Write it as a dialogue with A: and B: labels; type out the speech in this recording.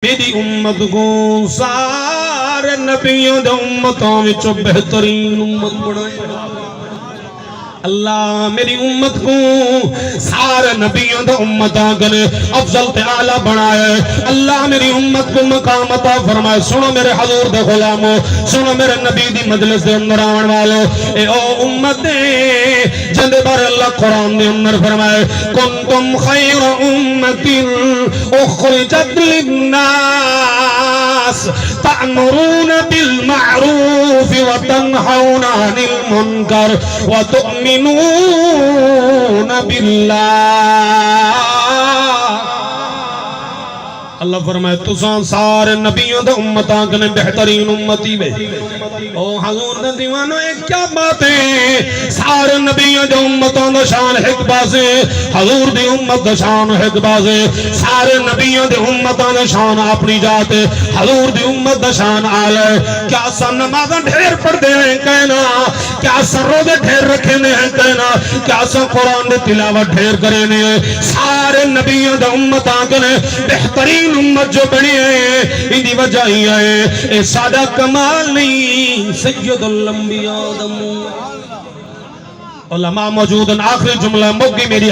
A: میری امت کو سارے نبیوں دے امتوں وچوں بہترین امت بنائے اللہ میری امت کو سارے نبیوں دے امتوں کنے افضل تے اعلیٰ بنائے اللہ میری امت کو مقام عطا فرمائے سنو میرے حضور دے غلامو سنو میرے نبی دی مجلس دے اندر آون والو اے او امت جندے بار اللہ قرآن دے اندر فرمائے کنتم خیر امت اخرجت للناس تأمرون بالمعروف وتنهون عن المنكر وتؤمنون بالله اللہ فرمائے تساں سارے نبیوں دے امتاں کنے بہترین امتی میں او حضور دے دیوانو ایک کیا بات ہے سارے نبیوں دے امتاں دا شان ایک بازے حضور دی امت دا شان ایک بازے سارے نبیوں دے امتاں دا شان اپنی جات حضور دی امت دا شان آلے کیا سا نمازاں ڈھیر پڑھ دے ہیں کہنا کیا سا روزے ڈھیر رکھے ہیں کہنا کیا سا قرآن دے تلاوت ڈھیر کرنے سارے نبیوں دے امتاں کنے بہترین امت جو بنی ہے اندی وجہ ہی ہے اے سادہ کمال نہیں سید الانبیاء علماء موجود آخری جملہ مگی میری